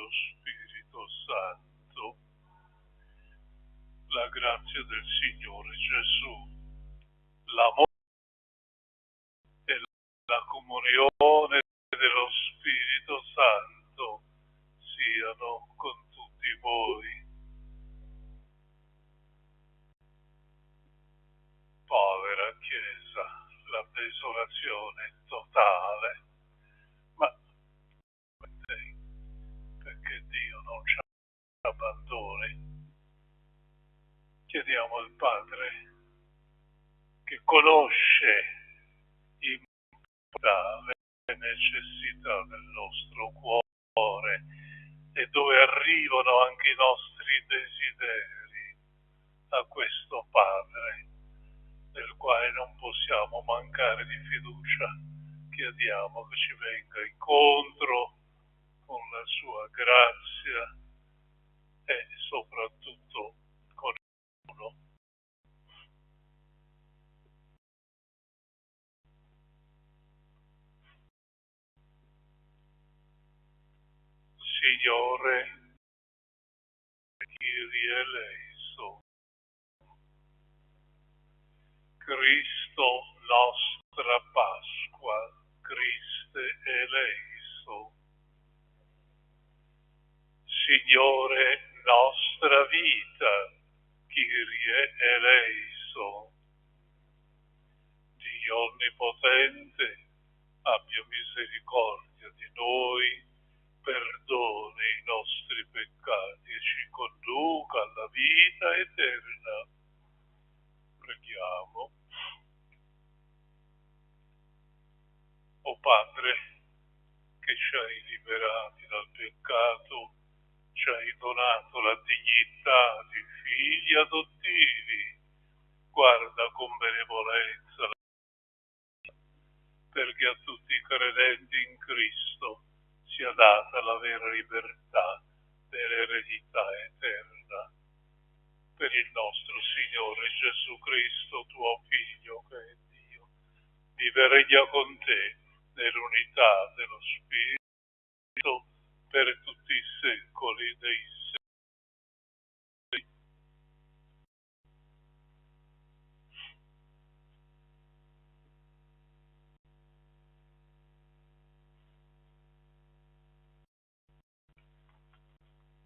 dello Spirito Santo. La grazia del Signore Gesù, l'amore e la comunione dello Spirito Santo siano con tutti voi. Povera Chiesa, la desolazione è totale, ma perché Dio non ci abbandoni. Chiediamo al Padre che conosce le necessità del nostro cuore e dove arrivano anche i nostri desideri, a questo Padre del quale non possiamo mancare di fiducia. Chiediamo che ci venga incontro con la sua grazia e soprattutto con uno. Signore, Kyrie eleison, Cristo nostra Pasqua, Christe eleison, Signore nostra vita, Kyrie eleison, Dio onnipotente, abbia misericordia di noi, perdoni i nostri peccati e ci conduca alla vita eterna. Preghiamo. O Padre, che ci hai liberati dal peccato, ci hai donato la dignità di figli adottivi, guarda con benevolenza perché a tutti i credenti in Cristo sia data la vera libertà dell'eredità eterna. Per il nostro Signore Gesù Cristo, tuo Figlio, che è Dio, vive e regna con te nell'unità dello Spirito per tutti i secoli dei secoli.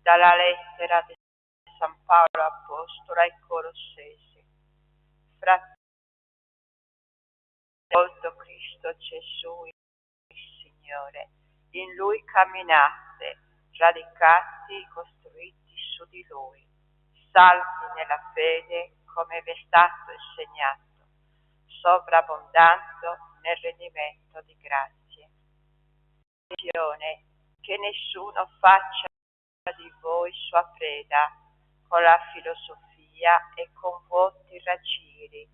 Dalla lettera di San Paolo Apostolo ai Colossesi. Fratelli, molto Cristo Gesù, il Signore, in Lui camminate, radicati, costruiti su di Lui, salvi nella fede come vi è stato insegnato, sovrabbondando nel rendimento di grazie. Che nessuno faccia di voi sua preda con la filosofia e con vuoti raggiri,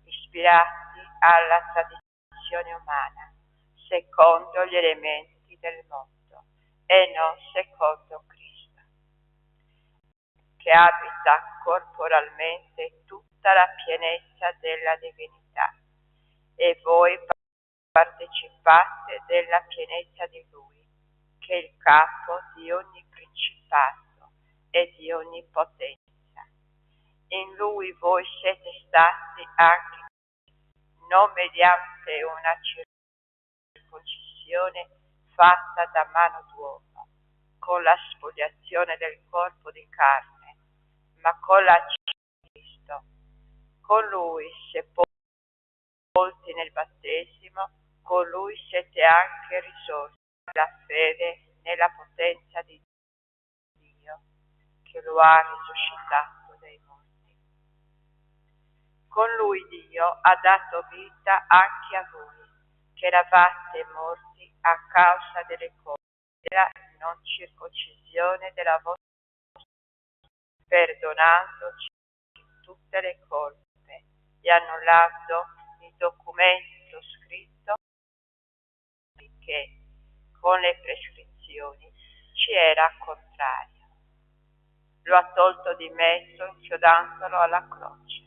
ispirati alla tradizione umana, secondo gli elementi del mondo e non secondo Cristo, che abita corporalmente tutta la pienezza della divinità, e voi partecipate della pienezza di Lui, che è il capo di ogni principato e di ogni potenza. In Lui voi siete stati anche, non mediante una circoncisione fatta da mano d'uomo, con la spoliazione del corpo di carne, ma con la di Cristo. Con Lui, sepolti nel battesimo, con Lui siete anche risorti la fede nella potenza di Dio, che lo ha risuscitato dai morti. Con Lui Dio ha dato vita anche a voi, che eravate morti a causa delle cose della non circoncisione della vostra, perdonandoci tutte le colpe e annullando il documento scritto che con le prescrizioni ci era contrario. Lo ha tolto di mezzo inchiodandolo alla croce.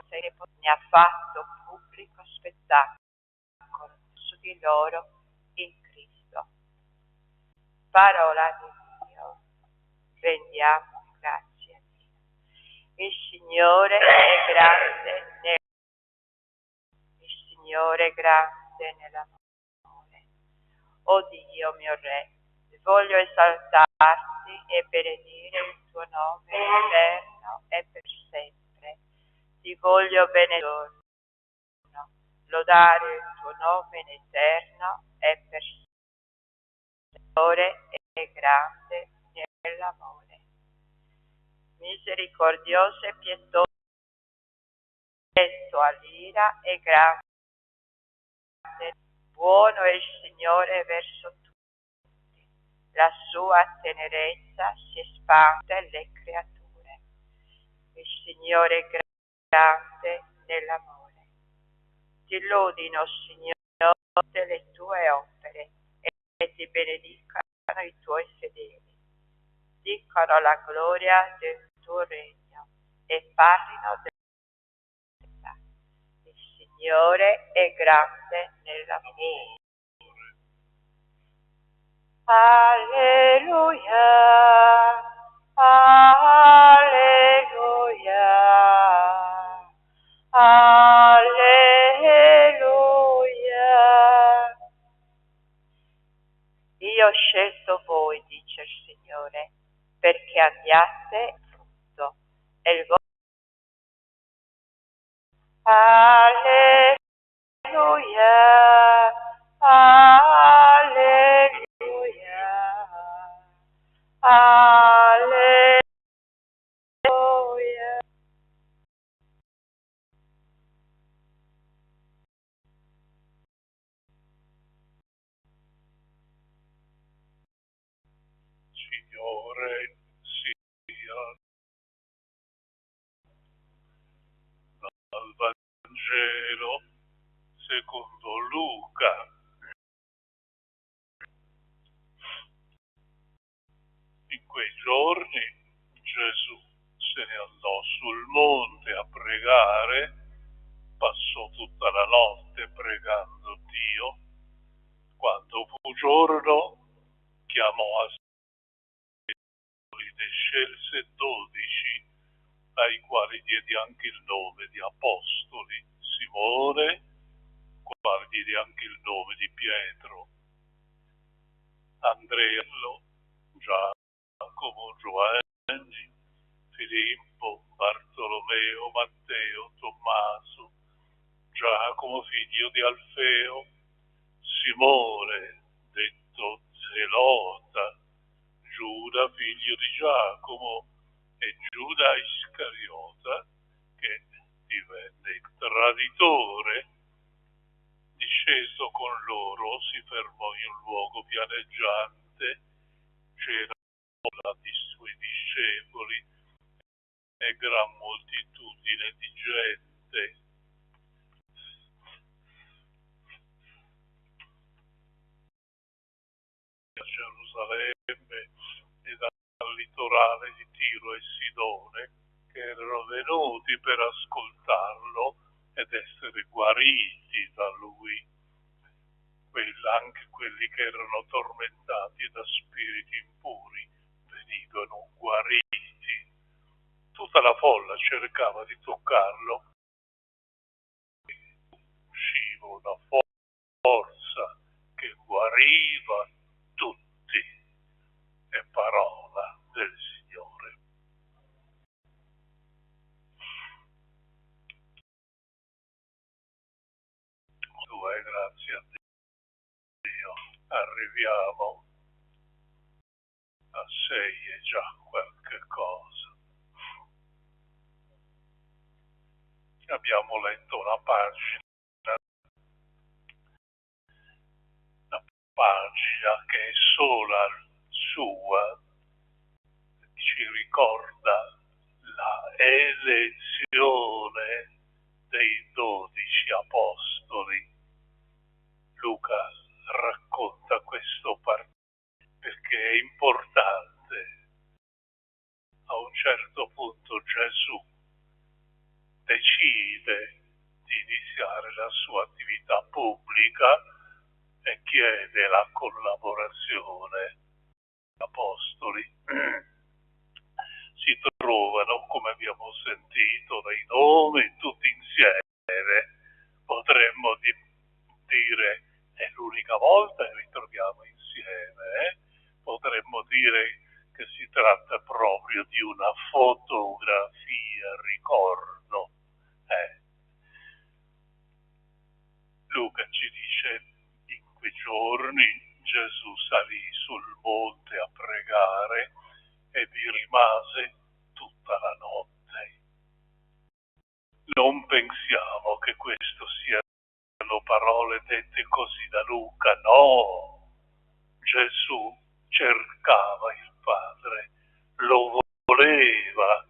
Ne ha fatto pubblico spettacolo, tutti loro in Cristo. Parola di Dio. Rendiamo grazie a Dio. Il Signore è grande il Signore è grande nell'amore. O Dio mio Re, voglio esaltarti e benedire il tuo nome eterno e per sempre. Ti voglio benedire, lodare il tuo nome in eterno e per sempre. Il Signore è grande nell'amore. Misericordioso e pietoso, lento all'ira e grande. Buono è il Signore verso tutti, la sua tenerezza si espande alle creature. Il Signore è grande nell'amore. Ti lodino, Signore, tutte le tue opere e ti benedicano i tuoi fedeli. Dicono la gloria del tuo regno e parlino del Signore è grande nell'amore. Alleluia, alleluia, alleluia. Io ho scelto voi, dice il Signore, perché abbiate frutto e il vostro alleluia, alleluia, alleluia. Signore sia dal Vangelo secondo Luca. In quei giorni Gesù se ne andò sul monte a pregare, passò tutta la notte pregando Dio. Quando fu giorno, chiamò a sé e scelse 12, ai quali diede anche il nome di apostoli: Simone, quale diede anche il nome di Pietro, Andrea, Giacomo, Giovanni, Filippo, Bartolomeo, Matteo, Tommaso, Giacomo figlio di Alfeo, Simone detto Zelota, Giuda figlio di Giacomo e Giuda Iscariota, che divenne il traditore. Disceso con loro, si fermò in un luogo pianeggiante. C'erano là i suoi discepoli e gran moltitudine di gente. A Gerusalemme e dal litorale di Tiro e Sidone, che erano venuti per ascoltarlo ed essere guariti da lui. Anche quelli che erano tormentati da spiriti impuri venivano guariti. Tutta la folla cercava di toccarlo. Usciva una forza che guariva tutti. È parola del Signore. Grazie a Dio, arriviamo a 6 e già qualche cosa. Abbiamo letto una pagina che è sola sua, ci ricorda la elezione dei 12 apostoli. Luca racconta questo perché è importante. A un certo punto Gesù decide di iniziare la sua attività pubblica chiede la collaborazione. Gli apostoli si trovano, come abbiamo sentito dai nomi, tutti insieme. Potremmo dire è l'unica volta che li troviamo insieme. Potremmo dire che si tratta proprio di una fotografia, ricordo. Luca ci dice: in quei giorni Gesù salì sul monte a pregare e vi rimase tutta la notte. Non pensiamo che questo siano parole dette così da Luca, no. Gesù cercava il Padre, lo voleva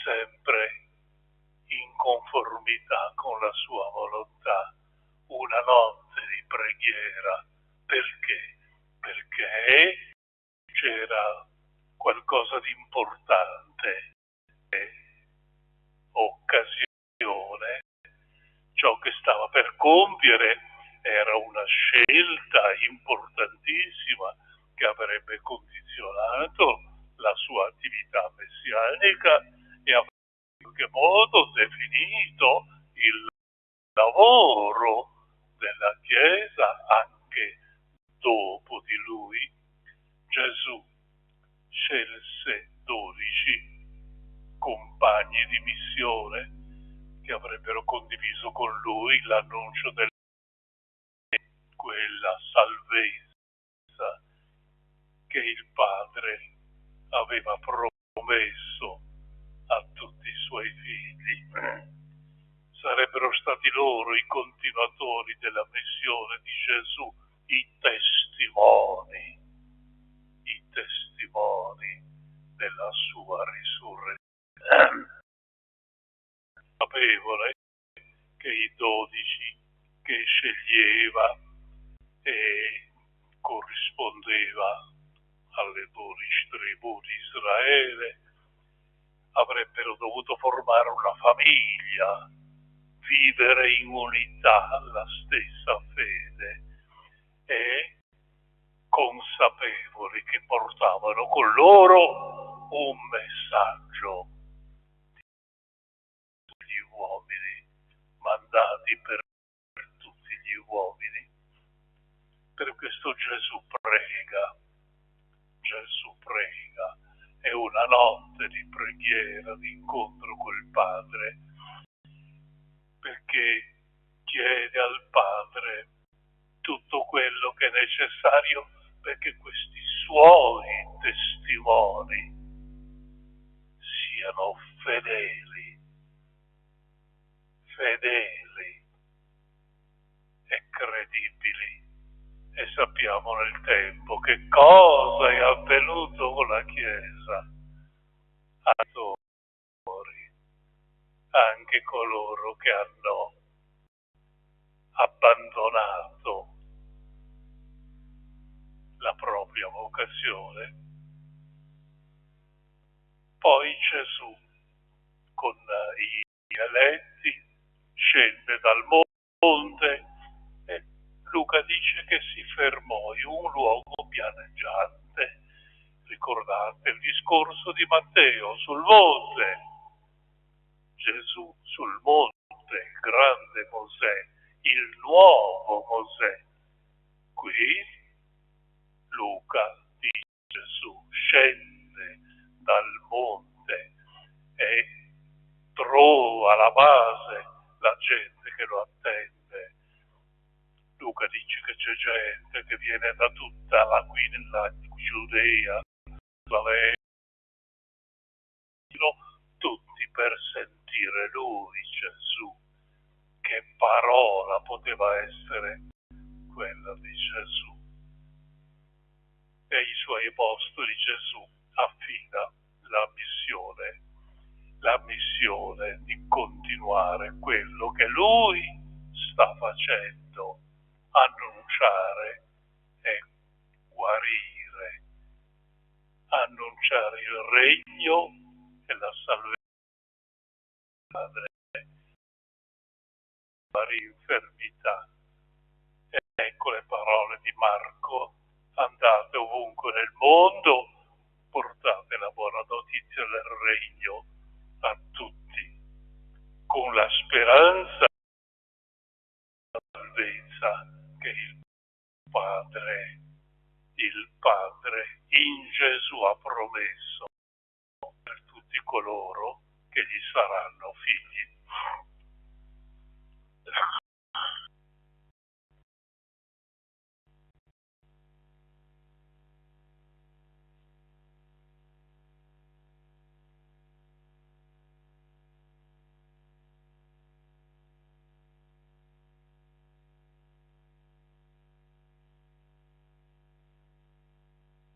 sempre in conformità con la sua volontà. Una notte di preghiera. Perché? Perché c'era qualcosa di importante, occasione, ciò che stava per compiere era una scelta importantissima che avrebbe condizionato la sua attività messianica e avrebbe in qualche modo definito il lavoro della Chiesa anche dopo di lui. Gesù scelse 12 compagni di missione che avrebbero condiviso con lui l'annuncio di quella salvezza che il Padre aveva promesso a tutti i suoi figli. Sarebbero stati loro i continuatori della missione di Gesù, i testimoni della sua risurrezione. Sapevole che i 12 che sceglieva e corrispondeva alle 12 tribù di Israele avrebbero dovuto formare una famiglia, vivere in unità la stessa fede e consapevoli che portavano con loro un messaggio degli uomini, mandati per tutti gli uomini. Per questo Gesù prega, è una notte di preghiera, di incontro col Padre, perché chiede al Padre tutto quello che è necessario perché questi suoi testimoni siano fedeli e credibili. E sappiamo nel tempo che cosa è avvenuto con la Chiesa. Anche coloro che hanno abbandonato la propria vocazione. Poi Gesù con gli eletti scende dal monte e Luca dice che si fermò in un luogo pianeggiante. Ricordate il discorso di Matteo sul monte? Gesù sul monte, il grande Mosè, il nuovo Mosè. Qui Luca dice Gesù scende dal monte e trova alla base la gente che lo attende. Luca dice che c'è gente che viene da tutta la Giudea, tutti per sentire lui, Gesù. Che parola poteva essere quella di Gesù? E ai suoi apostoli Gesù affida la missione di continuare quello che lui sta facendo, annunciare e guarire, annunciare il regno e la salvezza, l'infermità. Ecco le parole di mondo, portate la buona notizia del regno a tutti, con la speranza e la salvezza che il Padre in Gesù ha promesso per tutti coloro che gli saranno figli.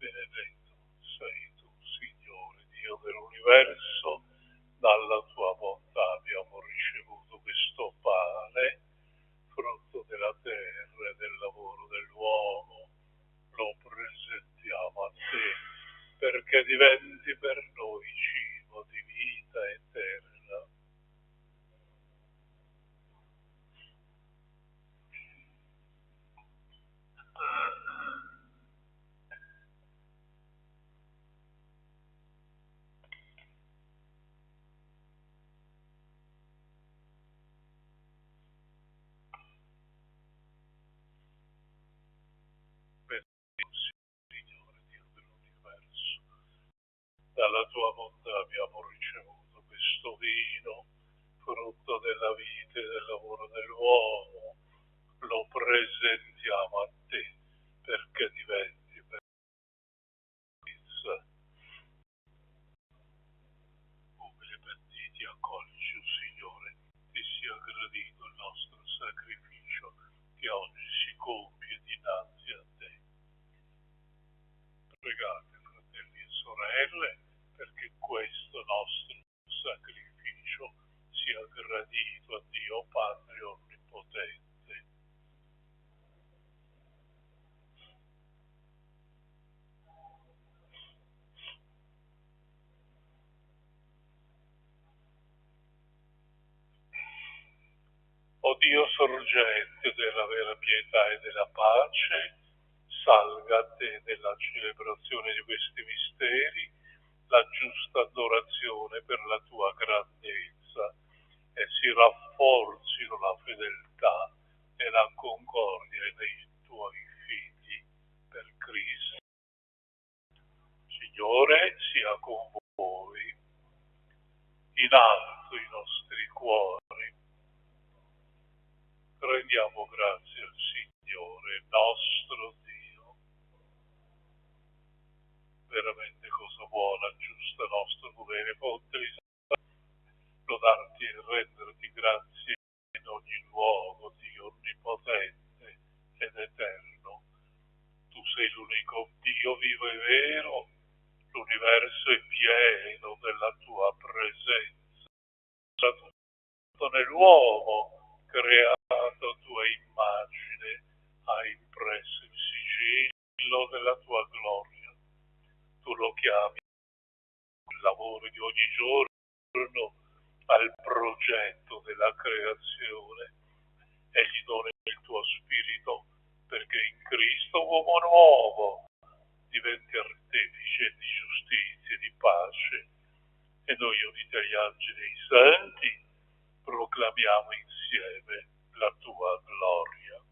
Benedetto sei tu, Signore, Dio dell'universo, dalla tua bontà abbiamo ricevuto questo pane, frutto della terra e del lavoro dell'uomo. Lo presentiamo a te perché diventi per noi cibo di vita eterna. Signore Dio dell'universo, dalla tua bontà abbiamo ricevuto questo vino, frutto della vita e del lavoro dell'uomo. Lo presentiamo a te perché diventi per noi umili pentiti, accolci, Signore, ti sia gradito il nostro sacrificio che oggi si compie dinanzi a te. Pregate, fratelli e sorelle, perché questo nostro sacrificio sia gradito a Dio Padre Onnipotente. O Dio sorgente della vera pietà e della pace, salga a te nella celebrazione di questi misteri la giusta adorazione per la tua grandezza e si rafforzino la fedeltà e la concordia dei tuoi figli per Cristo. Signore, sia con voi, in alto i nostri cuori. Rendiamo grazie al Signore, nostro Dio. Veramente cosa buona, giusta, nostro dovere, fonte di lodarti e renderti grazie in ogni luogo, Dio onnipotente ed eterno. Tu sei l'unico Dio vivo e vero, l'universo è pieno della tua presenza. Tutto nell'uomo, creato a tua immagine, hai impresso il sigillo della tua gloria. Tu lo chiami il lavoro di ogni giorno al progetto della creazione e gli doni il tuo spirito perché in Cristo uomo nuovo diventi artefice di giustizia e di pace e noi uniti agli angeli e ai santi proclamiamo insieme la tua gloria.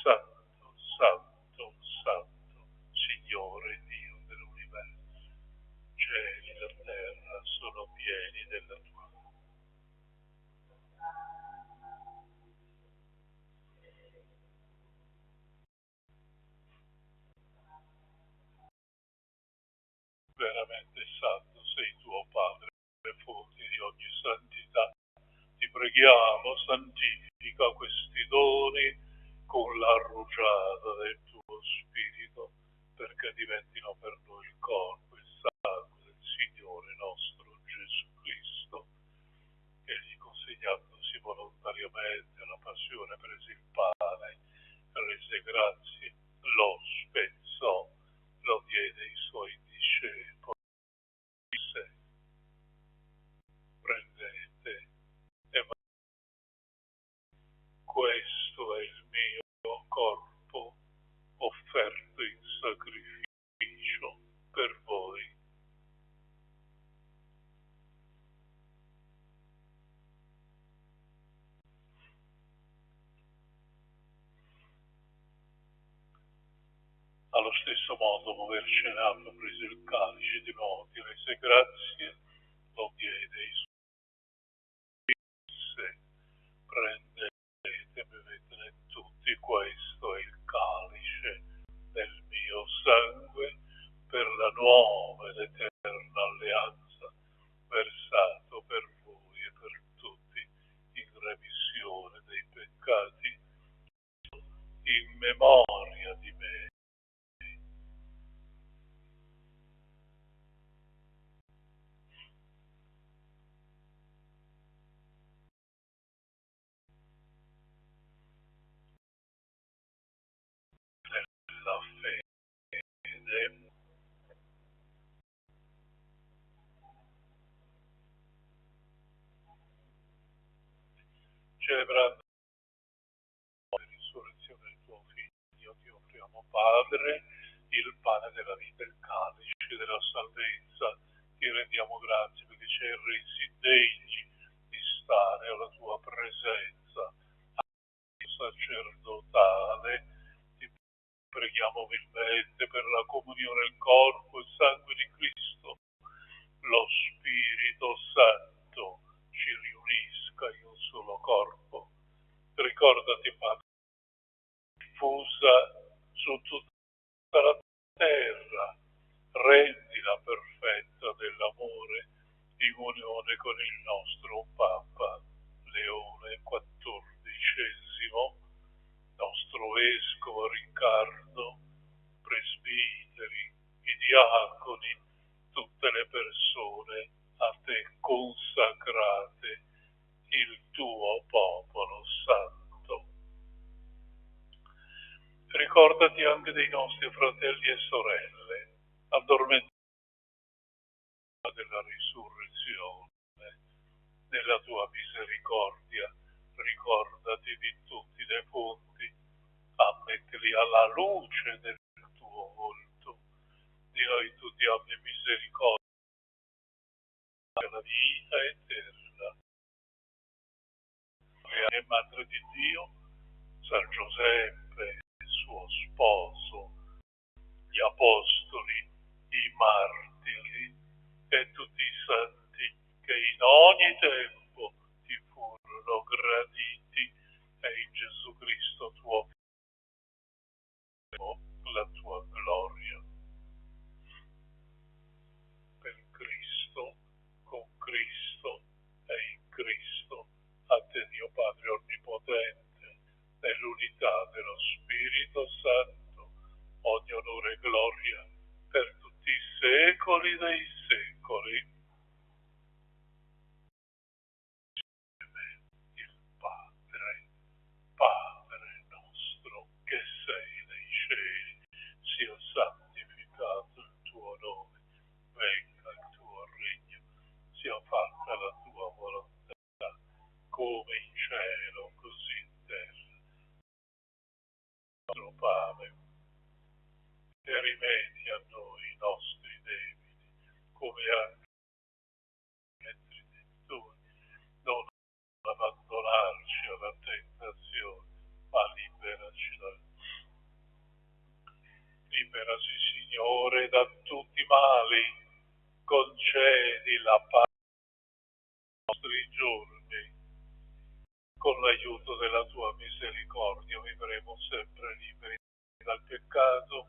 Santo, santo, santo, Signore Dio dell'universo, cieli e la terra sono pieni della tua veramente santo sei tuo Padre, fonte di ogni santità. Ti preghiamo, santifica questi doni con la rugiada del tuo Spirito, perché diventino per noi il corpo e il sangue del Signore nostro Gesù Cristo. Egli, consegnandosi volontariamente alla passione, prese il pane, rese grazie, lo spezzò, lo diede ai suoi discepoli. Disse: prendete e questo è il mio corpo offerto in sacrificio allo stesso modo come il cenato prese il calice di nuovo, ti rese grazie, lo diede ai suoi disse, prendete, bevete tutti, questo è il calice del mio sangue per la nuova ed eterna alleanza, versato per voi e per tutti in remissione dei peccati, in memoria di me. Nella fede, celebrando la risurrezione del tuo figlio, ti offriamo, Padre, il pane della vita, il calice della salvezza. Ti rendiamo grazie perché ci hai resi degni di stare alla tua presenza sacerdotale. Ti preghiamo umilmente per la comunione del corpo e sangue di Cristo. Lo Spirito Santo ci riunisca in un solo corpo. Ricordati, Padre, diffusa su tutta la terra, rendila perfetta dell'amore in unione con il nostro Papa Leone XIV, nostro Vescovo Riccardo, presbiteri, i diaconi, tutte le persone a te consacrate, il tuo popolo santo. Ricordati anche dei nostri fratelli e sorelle, addormentati della risurrezione, nella tua misericordia, ricordati di tutti i defunti, ammettili alla luce del tuo volto, di noi tutti abbi misericordia, la vita eterna. E Madre di Dio, San Giuseppe, il suo sposo, gli apostoli, i martiri e tutti i santi che in ogni tempo ti furono graditi, e in Gesù Cristo tuo Figlio la tua gloria. Per Cristo, con Cristo e in Cristo, a te Dio Padre Onnipotente, nell'unità dello Spirito Santo, ogni onore e gloria per tutti i secoli dei secoli. Il Padre, Padre nostro che sei nei cieli, sia santificato il tuo nome, venga il tuo regno, sia fatta la tua volontà, come in cielo, così in terra. Il nostro pane, e rimetti a noi i nostri debiti, come anche i nostri debitori, non abbandonarci alla tentazione, ma liberaci liberaci, Signore, da tutti i mali, concedi la pace ai nostri giorni, con l'aiuto della tua misericordia vivremo sempre liberi dal peccato,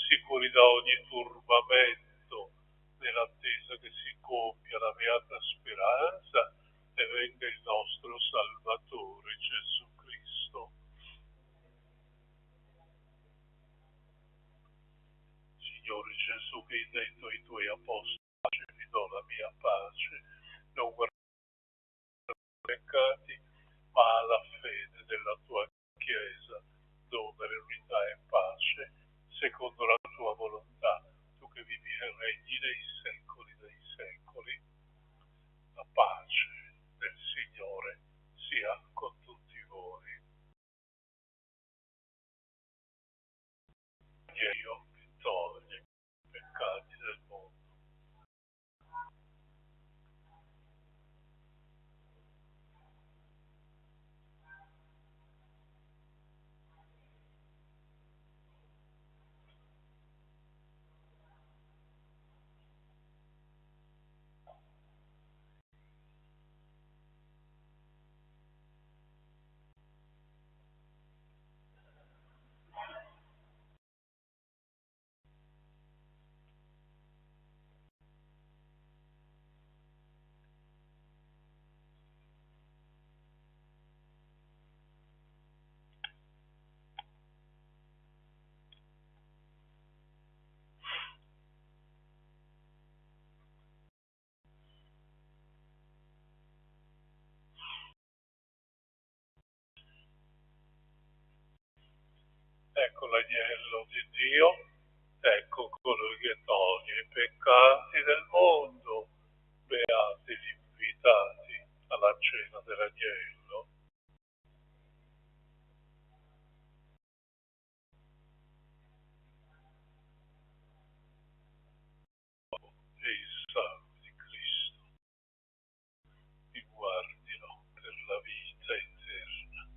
sicuri da ogni turbamento, nell'attesa che si compia la beata speranza e venga il nostro Salvatore Gesù Cristo. Signore Gesù, che hai detto ai tuoi apostoli, vi do la mia pace, non guardare i peccati, ma alla fede della tua Chiesa, dove l'unità e pace, secondo la tua volontà, tu che vivi e regni nei secoli dei secoli. La pace del Signore sia con tutti voi. Dio che toglie i peccati del mondo. ecco l'agnello di Dio, ecco colui che toglie i peccati del mondo, beati gli invitati alla cena dell'agnello. E il sangue di Cristo mi guardino per la vita eterna.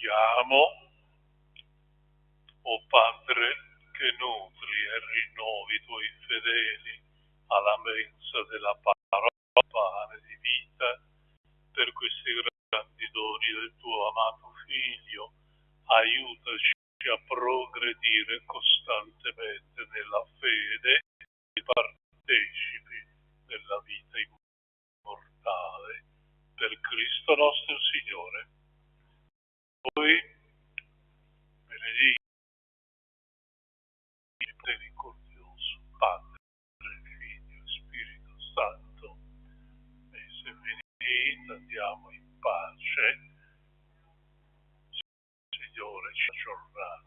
Preghiamo. O Padre, che nutri e rinnovi i tuoi fedeli alla mensa della parola, pane di vita, per questi grandi doni del tuo amato Figlio, aiutaci a progredire costantemente nella fede e partecipi della vita immortale. Per Cristo nostro Signore. Voi benedicti, misericordioso Padre, Figlio e Spirito Santo, e se venite andiamo in pace. Signore ci ha giornato.